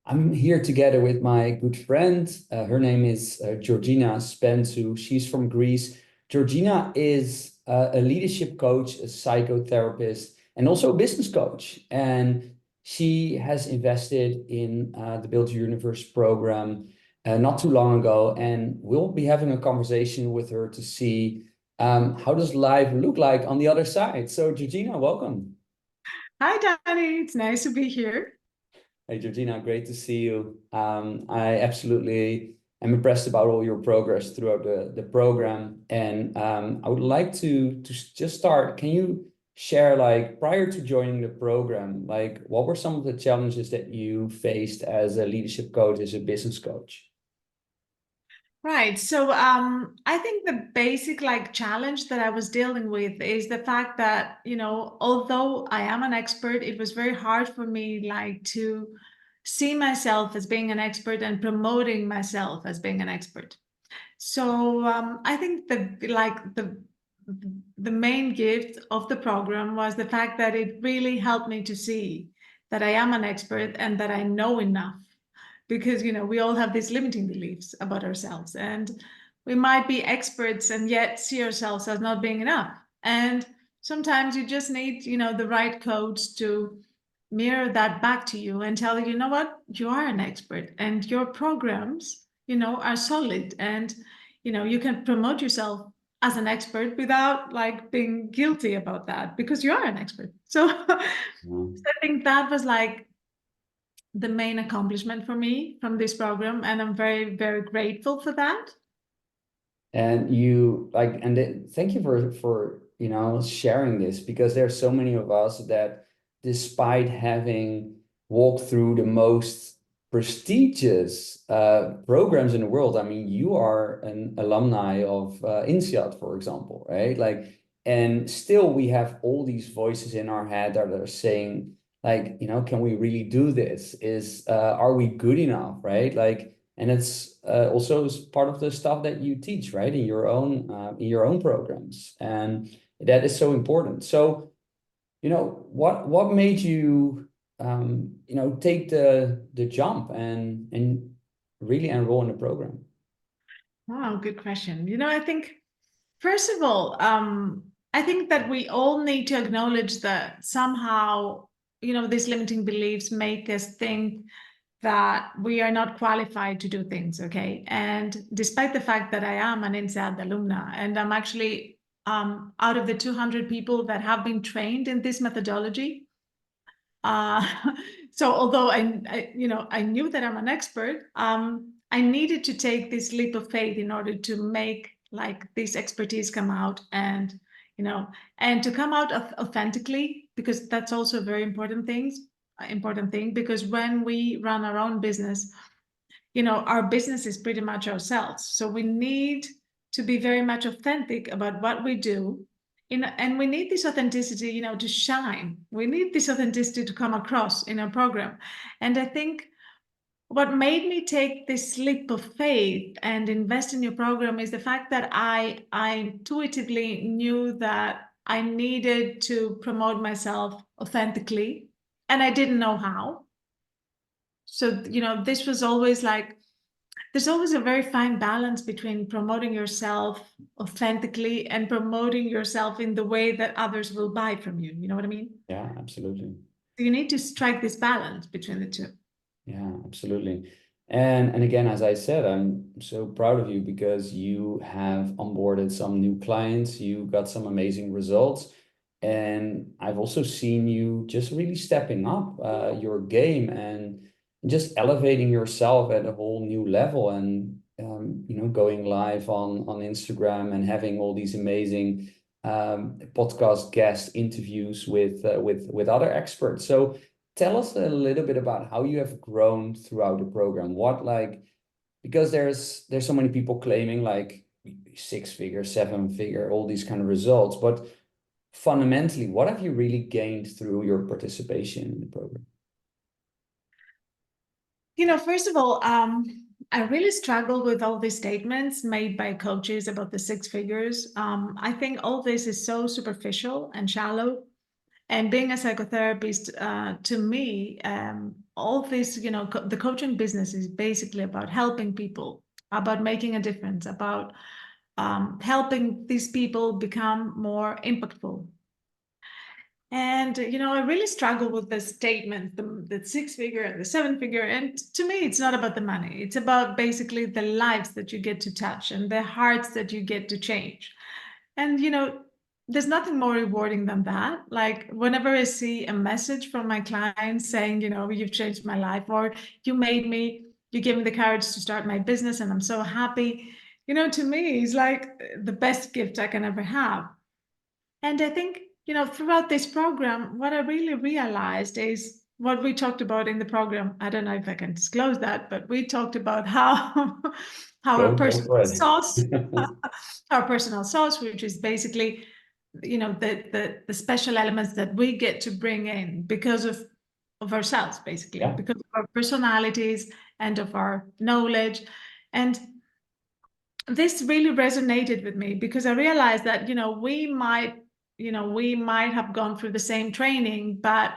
I'm here together with my good friend. Her name is Georgina Spentzou. She's from Greece. Georgina is a leadership coach, a psychotherapist, and also a business coach. And she has invested in the Build Your Universe program not too long ago. And we'll be having a conversation with her to see how does life look like on the other side. So, Georgina, welcome. Hi, Danny. It's nice to be here. Hey Georgina, great to see you. I absolutely am impressed about all your progress throughout the program. And I would like to just start. Can you share, like, prior to joining the program, like, what were some of the challenges that you faced as a leadership coach, as a business coach? Right. So I think the basic challenge that I was dealing with is the fact that, although I am an expert, it was very hard for me to see myself as being an expert and promoting myself as being an expert. So I think the main gift of the program was the fact that it really helped me to see that I am an expert and that I know enough, because we all have these limiting beliefs about ourselves, and we might be experts and yet see ourselves as not being enough. And sometimes you just need the right coach to mirror that back to you and tell you, you know what, you are an expert and your programs are solid, and you can promote yourself as an expert without being guilty about that, because you are an expert. So Mm. I think that was the main accomplishment for me from this program, and I'm very, very grateful for that. And you like, and thank you for sharing this, because there's so many of us that, despite having walked through the most prestigious programs in the world. I mean, you are an alumni of INSEAD, for example, right? Like, and still we have all these voices in our head that are saying, like, can we really do this? Are we good enough, right? Like, and it's also part of the stuff that you teach, right, in your own programs, and that is so important. So, what made you take the jump and really enroll in the program? Wow, good question. I think, first of all, I think that we all need to acknowledge that somehow, these limiting beliefs make us think that we are not qualified to do things, okay? And despite the fact that I am an INSEAD alumna, and I'm actually out of the 200 people that have been trained in this methodology. Uh, so although I knew that I'm an expert, I needed to take this leap of faith in order to make this expertise come out, and you know, and to come out authentically, because that's also a very important thing, because when we run our own business, our business is pretty much ourselves. So we need to be very much authentic about what we do. And we need this authenticity, to shine. We need this authenticity to come across in our program. And I think what made me take this leap of faith and invest in your program is the fact that I intuitively knew that I needed to promote myself authentically, and I didn't know how. So, this was always there's always a very fine balance between promoting yourself authentically and promoting yourself in the way that others will buy from you. You know what I mean? Yeah, absolutely. So you need to strike this balance between the two. Yeah, absolutely. And again, as I said, I'm so proud of you because you have onboarded some new clients, you got some amazing results, and I've also seen you just really stepping up your game and just elevating yourself at a whole new level, and going live on Instagram and having all these amazing podcast guest interviews with other experts. So tell us a little bit about how you have grown throughout the program. Because there's so many people claiming like six figure, seven figure, all these kind of results, but fundamentally, what have you really gained through your participation in the program? First of all, I really struggle with all these statements made by coaches about the six figures. I think all this is so superficial and shallow. And being a psychotherapist, to me, all this, the coaching business is basically about helping people, about making a difference, about helping these people become more impactful. And, I really struggle with the statement, the 6-figure and the 7-figure. And to me, it's not about the money. It's about basically the lives that you get to touch and the hearts that you get to change. And, there's nothing more rewarding than that. Like whenever I see a message from my clients saying, you've changed my life, or you gave me the courage to start my business and I'm so happy, to me, it's like the best gift I can ever have. And I think, throughout this program, what I really realized is what we talked about in the program. I don't know if I can disclose that, but we talked about how our Go personal for it. sauce, our personal sauce, which is basically, the special elements that we get to bring in because of ourselves, basically, Yeah. because of our personalities and of our knowledge. And this really resonated with me because I realized that, we might have gone through the same training, but,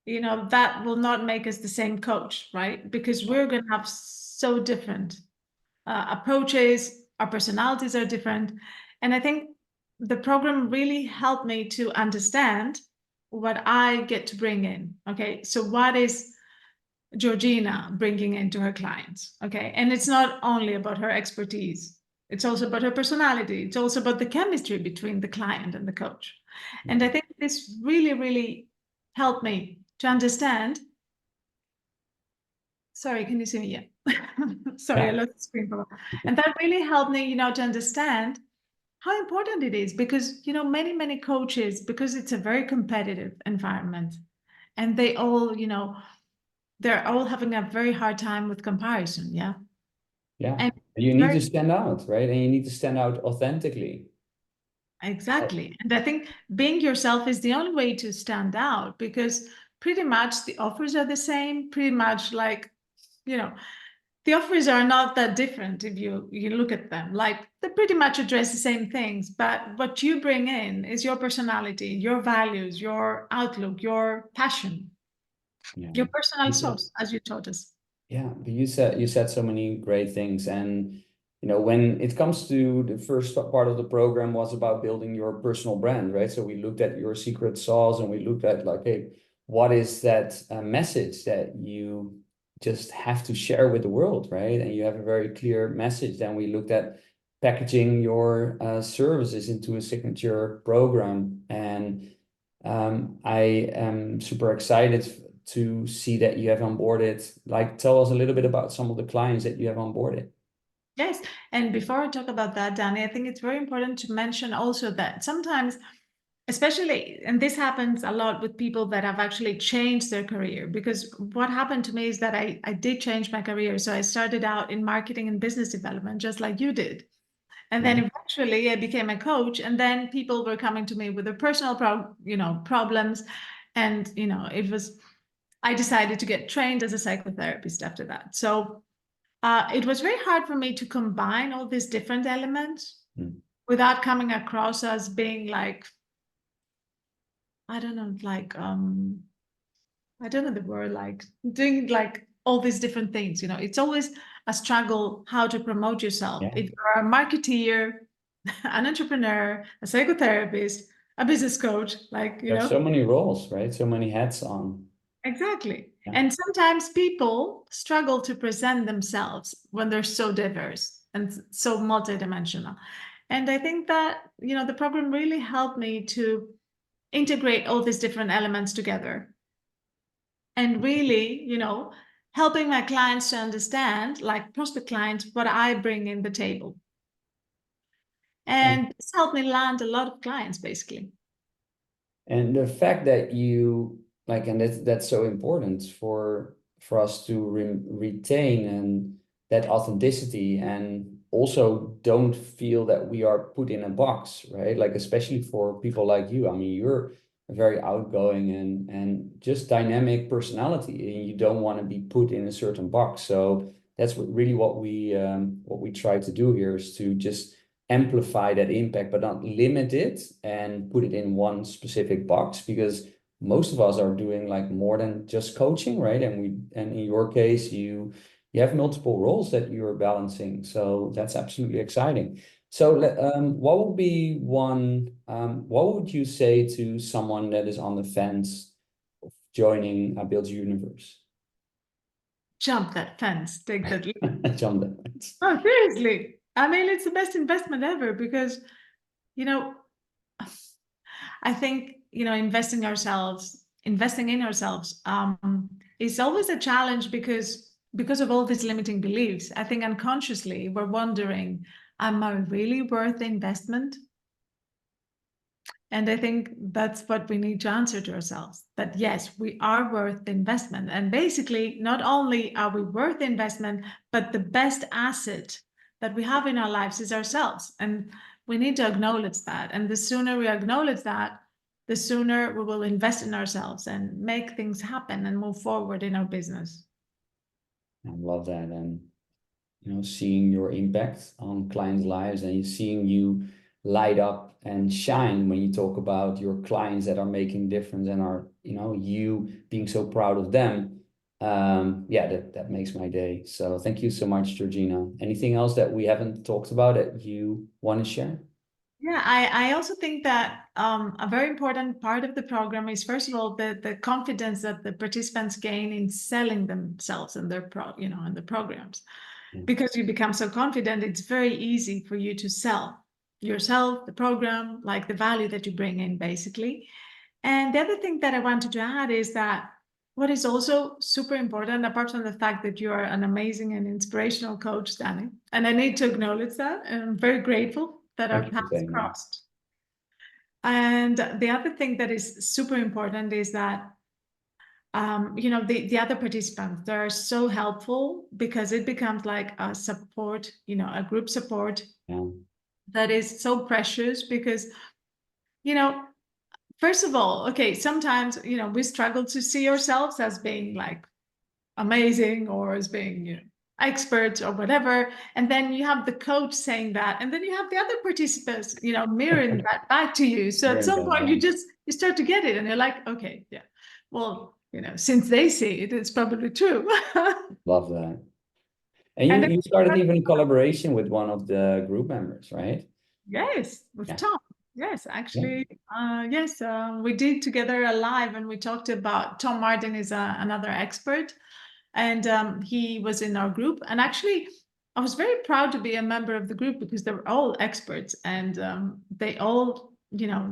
that will not make us the same coach, right? Because we're going to have so different approaches, our personalities are different. And I think the program really helped me to understand what I get to bring in. Okay. So what is Georgina bringing into her clients? Okay. And it's not only about her expertise, it's also about her personality. It's also about the chemistry between the client and the coach. And I think this really, really helped me to understand. Sorry, can you see me? Yeah. Sorry, I Yeah. lost the screen for a while. And that really helped me, to understand how important it is because, many, many coaches, because it's a very competitive environment and they all, they're all having a very hard time with comparison. Yeah. Yeah. And You it's need very, to stand out, right? And you need to stand out authentically. exactly. And I think being yourself is the only way to stand out because pretty much the offers are the same, pretty much like, you know, the offers are not that different if you look at them. Like they pretty much address the same things, but what you bring in is your personality, your values, your outlook, your passion, Yeah. your personal You said, source, as you taught us. yeah, but you said so many great things. And when it comes to the first part of the program was about building your personal brand, right? So we looked at your secret sauce and we looked at like, hey, what is that message that you just have to share with the world, right? And you have a very clear message. Then we looked at packaging your services into a signature program. And I am super excited to see that you have onboarded. Like, tell us a little bit about some of the clients that you have onboarded. Yes. And before I talk about that, Danny, I think it's very important to mention also that sometimes, especially, and this happens a lot with people that have actually changed their career, because what happened to me is that I did change my career. So I started out in marketing and business development, just like you did. And then Mhm. eventually I became a coach, and then people were coming to me with their personal problems. And, I decided to get trained as a psychotherapist after that. So it was very hard for me to combine all these different elements Mm. without coming across as being like, I don't know, like, I don't know the word, like doing like all these different things. It's always a struggle how to promote yourself. Yeah, If you're a marketeer, an entrepreneur, a psychotherapist, a business coach, like, there's so many roles, right? So many hats on. exactly. Yeah. And sometimes people struggle to present themselves when they're so diverse and so multidimensional. And I think that, the program really helped me to integrate all these different elements together and really, helping my clients to understand, like prospect clients, what I bring in the table. And And this helped me land a lot of clients, basically. And the fact that you like, and that's so important for us to retain and that authenticity, and also don't feel that we are put in a box, right? Like especially for people like you. I mean, you're a very outgoing and just dynamic personality, and you don't want to be put in a certain box. So that's really what we try to do here is to just amplify that impact, but not limit it and put it in one specific box, because most of us are doing like more than just coaching, right? And in your case, you have multiple roles that you're balancing. So that's absolutely exciting. So what would be what would you say to someone that is on the fence of joining a Build Universe? Jump that fence, take that leap. Jump the fence. Oh, seriously. I mean, it's the best investment ever because, you know, I think, investing in ourselves, is always a challenge because of all these limiting beliefs. I think unconsciously we're wondering, am I really worth the investment? And I think that's what we need to answer to ourselves, that yes, we are worth the investment. And basically, not only are we worth the investment, but the best asset that we have in our lives is ourselves. And we need to acknowledge that. And the sooner we acknowledge that, the sooner we will invest in ourselves and make things happen and move forward in our business. I love that. And seeing your impact on clients' lives, and seeing you light up and shine when you talk about your clients that are making difference and are, you being so proud of them. Yeah, that makes my day. So thank you so much, Georgina. Anything else that we haven't talked about that you want to share? Yeah, I also think that a very important part of the program is, first of all, the confidence that the participants gain in selling themselves and and the programs. Yeah. Because you become so confident, it's very easy for you to sell yourself, the program, like the value that you bring in, basically. And the other thing that I wanted to add is that what is also super important, apart from the fact that you are an amazing and inspirational coach, Danny, and I need to acknowledge that, and I'm very grateful that our Thank you for paths saying that. crossed. And the other thing that is super important is that the other participants, they're so helpful because it becomes like a support, a group support Yeah. that is so precious because, you know, first of all, okay, sometimes, we struggle to see ourselves as being like amazing or as being, experts or whatever. And then you have the coach saying that, and then you have the other participants, mirroring that back to you. So at Very some point good. you start to get it and you're like, okay, yeah, well, since they see it, it's probably true. Love that. And And you started even a collaboration with one of the group members, right? yes, with Yeah. Tom. Yes, Yeah. actually, yes, we did together a live, and we talked about Tom Martin is another expert, and he was in our group. And actually, I was very proud to be a member of the group because they were all experts, and they all,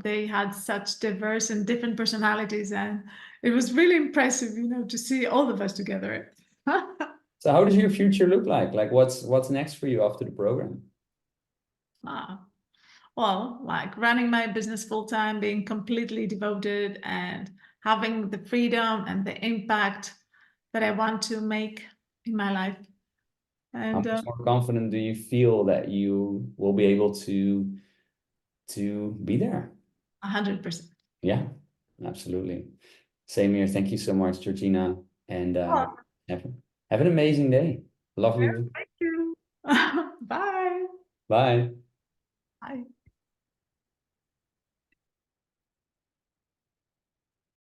they had such diverse and different personalities, and it was really impressive, to see all of us together. So how does your future look like? Like what's next for you after the program? Ah. Well, like running my business full time, being completely devoted, and having the freedom and the impact that I want to make in my life. How And much more confident do you feel that you will be able to be there? 100%. Yeah, absolutely. Same here. Thank you so much, Georgina. And Oh, have, have an amazing day. yeah, Lovely. thank you. Bye. Bye.